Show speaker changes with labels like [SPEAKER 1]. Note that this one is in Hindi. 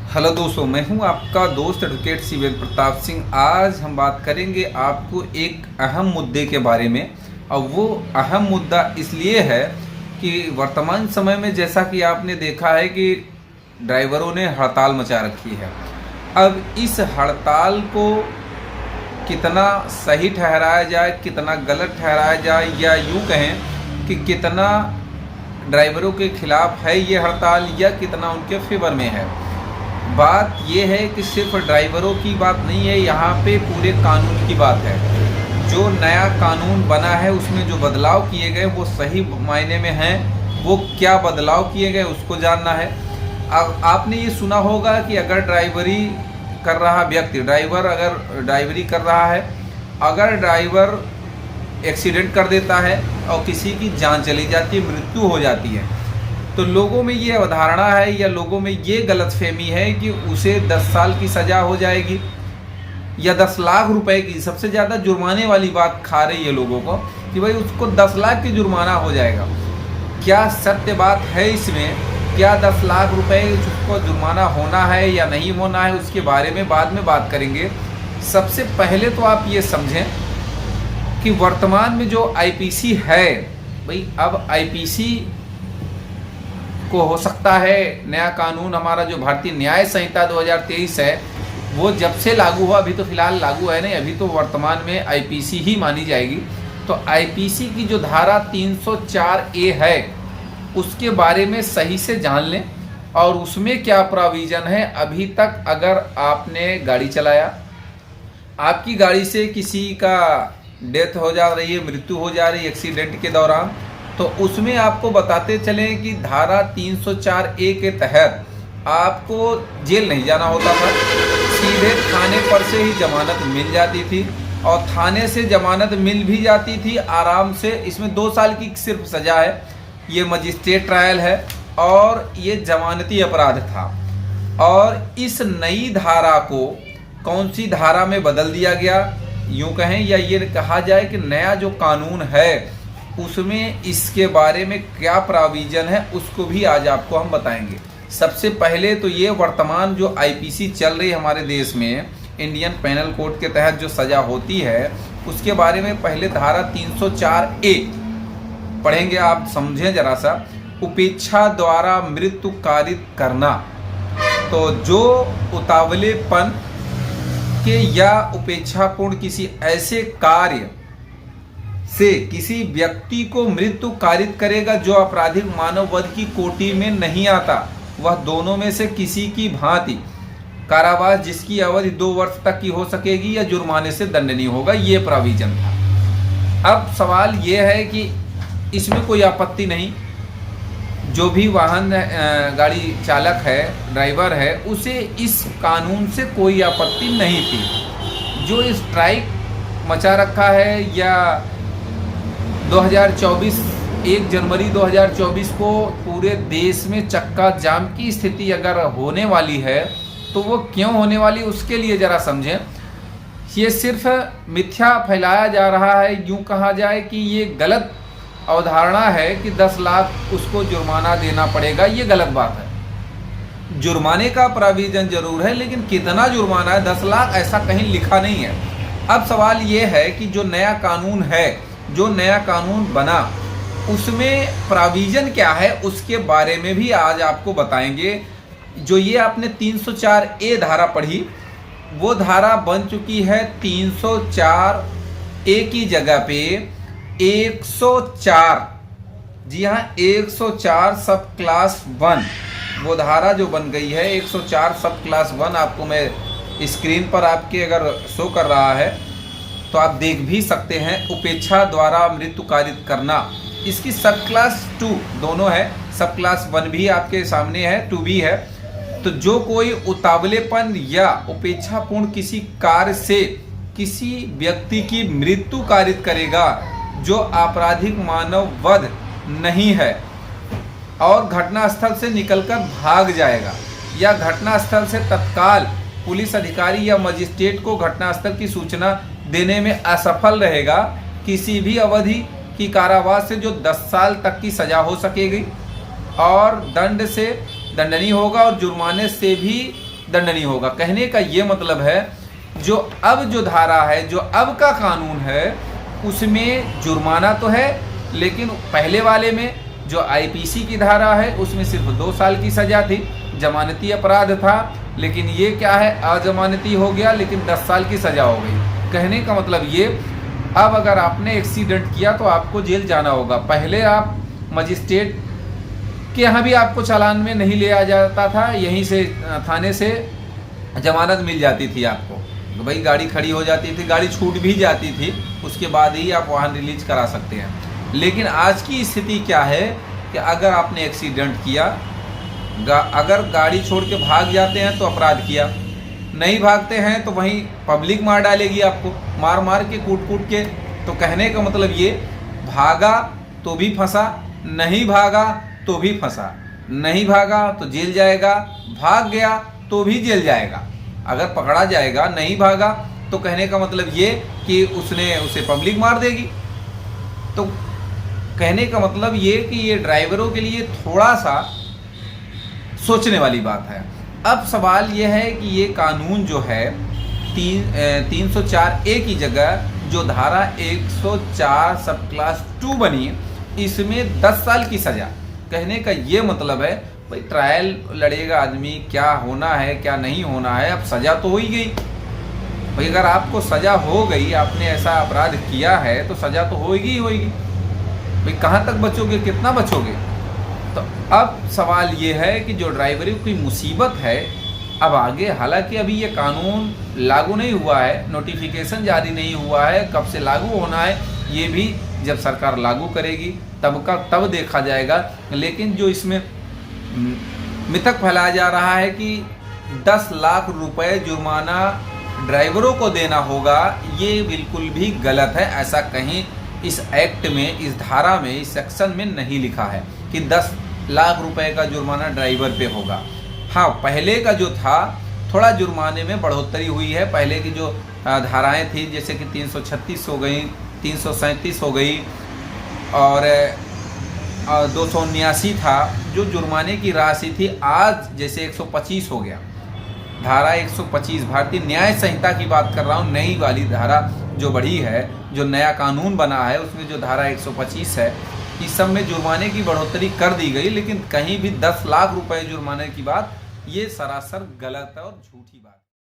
[SPEAKER 1] हेलो दोस्तों, मैं हूं आपका दोस्त एडवोकेट शिवेंद्र प्रताप सिंह। आज हम बात करेंगे आपको एक अहम मुद्दे के बारे में। और वो अहम मुद्दा इसलिए है कि वर्तमान समय में जैसा कि आपने देखा है कि ड्राइवरों ने हड़ताल मचा रखी है। अब इस हड़ताल को कितना सही ठहराया जाए, कितना गलत ठहराया जाए, या यूँ कहें कि कितना ड्राइवरों के खिलाफ है ये हड़ताल या कितना उनके फेवर में है। बात ये है कि सिर्फ ड्राइवरों की बात नहीं है, यहाँ पे पूरे कानून की बात है। जो नया कानून बना है उसमें जो बदलाव किए गए वो सही मायने में हैं। वो क्या बदलाव किए गए उसको जानना है। अब आपने ये सुना होगा कि अगर ड्राइवरी कर रहा व्यक्ति, ड्राइवर अगर ड्राइवरी कर रहा है, अगर ड्राइवर एक्सीडेंट कर देता है और किसी की जान चली जाती है, मृत्यु हो जाती है, तो लोगों में ये अवधारणा है या लोगों में ये गलतफहमी है कि उसे 10 साल की सज़ा हो जाएगी या 10 लाख रुपए की। सबसे ज़्यादा जुर्माने वाली बात खा रही है लोगों को कि भाई उसको 10 लाख की जुर्माना हो जाएगा। क्या सत्य बात है इसमें? क्या 10 लाख रुपए उसको जुर्माना होना है या नहीं होना है, उसके बारे में बाद में बात करेंगे। सबसे पहले तो आप ये समझें कि वर्तमान में जो आईपीसी है, भाई अब आईपीसी को हो सकता है नया कानून हमारा जो भारतीय न्याय संहिता 2023 है वो जब से लागू हुआ, अभी तो फिलहाल लागू है नहीं, अभी तो वर्तमान में आईपीसी ही मानी जाएगी। तो आईपीसी की जो धारा 304A है उसके बारे में सही से जान लें और उसमें क्या प्रोविज़न है। अभी तक अगर आपने गाड़ी चलाया, आपकी गाड़ी से किसी का डेथ हो जा रही है, मृत्यु हो जा रही है एक्सीडेंट के दौरान, तो उसमें आपको बताते चलें कि धारा 304A के तहत आपको जेल नहीं जाना होता था, सीधे थाने पर से ही जमानत मिल जाती थी। और थाने से जमानत मिल भी जाती थी आराम से। इसमें 2 साल की सिर्फ सज़ा है, ये मजिस्ट्रेट ट्रायल है और ये जमानती अपराध था। और इस नई धारा को कौन सी धारा में बदल दिया गया, यूँ कहें या ये कहा जाए कि नया जो कानून है उसमें इसके बारे में क्या प्रोविज़न है उसको भी आज आपको हम बताएंगे। सबसे पहले तो ये वर्तमान जो आईपीसी चल रही है हमारे देश में, इंडियन पेनल कोड के तहत जो सज़ा होती है उसके बारे में पहले धारा 304A पढ़ेंगे, आप समझें ज़रा सा। उपेक्षा द्वारा मृत्यु कारित करना, तो जो उतावलेपन के या उपेक्षापूर्ण किसी ऐसे कार्य से किसी व्यक्ति को मृत्यु कारित करेगा जो आपराधिक मानव वध की कोटि में नहीं आता, वह दोनों में से किसी की भांति कारावास जिसकी अवधि 2 वर्ष तक की हो सकेगी या जुर्माने से दंडनीय होगा। ये प्रोविजन था। अब सवाल ये है कि इसमें कोई आपत्ति नहीं, जो भी वाहन गाड़ी चालक है, ड्राइवर है, उसे इस कानून से कोई आपत्ति नहीं थी। जो स्ट्राइक मचा रखा है या 2024 1 जनवरी 2024 को पूरे देश में चक्का जाम की स्थिति अगर होने वाली है तो वो क्यों होने वाली, उसके लिए ज़रा समझें। ये सिर्फ मिथ्या फैलाया जा रहा है, यूँ कहा जाए कि ये गलत अवधारणा है कि 10 लाख उसको जुर्माना देना पड़ेगा। ये गलत बात है। जुर्माने का प्रोविज़न जरूर है, लेकिन कितना जुर्माना है, 10 लाख ऐसा कहीं लिखा नहीं है। अब सवाल ये है कि जो नया कानून है, जो नया कानून बना, उसमें प्रोविज़न क्या है उसके बारे में भी आज आपको बताएंगे। जो ये आपने 304A धारा पढ़ी, वो धारा बन चुकी है 304A की जगह पे 104, जी हाँ 104 सब क्लास 1, वो धारा जो बन गई है 104 सब क्लास 1, आपको मैं स्क्रीन पर आपके अगर शो कर रहा है तो आप देख भी सकते हैं। उपेक्षा द्वारा मृत्यु कारित करना, इसकी सब क्लास 2 दोनों है, सब क्लास 1 भी आपके सामने है, 2 भी है। तो जो कोई उतावलेपन या उपेक्षापूर्ण किसी कार्य से किसी व्यक्ति की मृत्यु कारित करेगा जो आपराधिक मानव वध नहीं है और घटनास्थल से निकलकर भाग जाएगा या घटनास्थल से तत्काल पुलिस अधिकारी या मजिस्ट्रेट को घटनास्थल की सूचना देने में असफल रहेगा, किसी भी अवधि की कारावास से जो 10 साल तक की सजा हो सकेगी और दंड से दंडनीय होगा और जुर्माने से भी दंडनीय होगा। कहने का ये मतलब है जो अब जो धारा है, जो अब का कानून है, उसमें जुर्माना तो है, लेकिन पहले वाले में जो आईपीसी की धारा है उसमें सिर्फ 2 साल की सज़ा थी, जमानती अपराध था, लेकिन ये क्या है, अजमानती हो गया लेकिन 10 साल की सज़ा हो गई। कहने का मतलब ये, अब अगर आपने एक्सीडेंट किया तो आपको जेल जाना होगा। पहले आप मजिस्ट्रेट के यहाँ भी आपको चालान में नहीं लिया जाता था, यहीं से थाने से जमानत मिल जाती थी आपको, तो भाई गाड़ी खड़ी हो जाती थी, गाड़ी छूट भी जाती थी, उसके बाद ही आप वाहन रिलीज करा सकते हैं। लेकिन आज की स्थिति क्या है कि अगर आपने एक्सीडेंट किया, अगर गाड़ी छोड़ के भाग जाते हैं तो अपराध किया, नहीं भागते हैं तो वहीं पब्लिक मार डालेगी आपको, मार मार के कूट कूट के। तो कहने का मतलब ये, भागा तो भी फंसा, नहीं भागा तो भी फंसा, नहीं भागा तो जेल जाएगा, भाग गया तो भी जेल जाएगा। अगर पकड़ा जाएगा, नहीं भागा तो कहने का मतलब ये कि उसे पब्लिक मार देगी। तो कहने का मतलब ये कि ये ड्राइवरों के लिए थोड़ा सा सोचने वाली बात है। अब सवाल ये है कि ये कानून जो है 304A की जगह जो धारा 104 सब क्लास 2 बनी, इसमें 10 साल की सज़ा। कहने का ये मतलब है भाई ट्रायल लड़ेगा आदमी, क्या होना है क्या नहीं होना है, अब सज़ा तो हो ही गई भाई। अगर आपको सज़ा हो गई, आपने ऐसा अपराध किया है तो सज़ा तो होगी ही होगी भाई, कहाँ तक बचोगे, कितना बचोगे। तो अब सवाल ये है कि जो ड्राइवरी की मुसीबत है अब आगे, हालांकि अभी ये कानून लागू नहीं हुआ है, नोटिफिकेशन जारी नहीं हुआ है, कब से लागू होना है ये भी जब सरकार लागू करेगी तब देखा जाएगा। लेकिन जो इसमें मिथक फैलाया जा रहा है कि 10 लाख रुपए जुर्माना ड्राइवरों को देना होगा, ये बिल्कुल भी गलत है। ऐसा कहीं इस एक्ट में, इस धारा में, इस सेक्शन में नहीं लिखा है कि 10 लाख रुपए का जुर्माना ड्राइवर पे होगा। हाँ, पहले का जो था थोड़ा जुर्माने में बढ़ोतरी हुई है। पहले की जो धाराएं थी जैसे कि 336 हो गई, 337 हो गई और 279 था जो जुर्माने की राशि थी, आज जैसे 125 हो गया। धारा 125 भारतीय न्याय संहिता की बात कर रहा हूँ, नई वाली धारा जो बढ़ी है, जो नया कानून बना है उसमें जो धारा 125 है, इस सब में जुर्माने की बढ़ोतरी कर दी गई। लेकिन कहीं भी 10 लाख रुपए जुर्माने की बात, ये सरासर गलत है और झूठी बात है।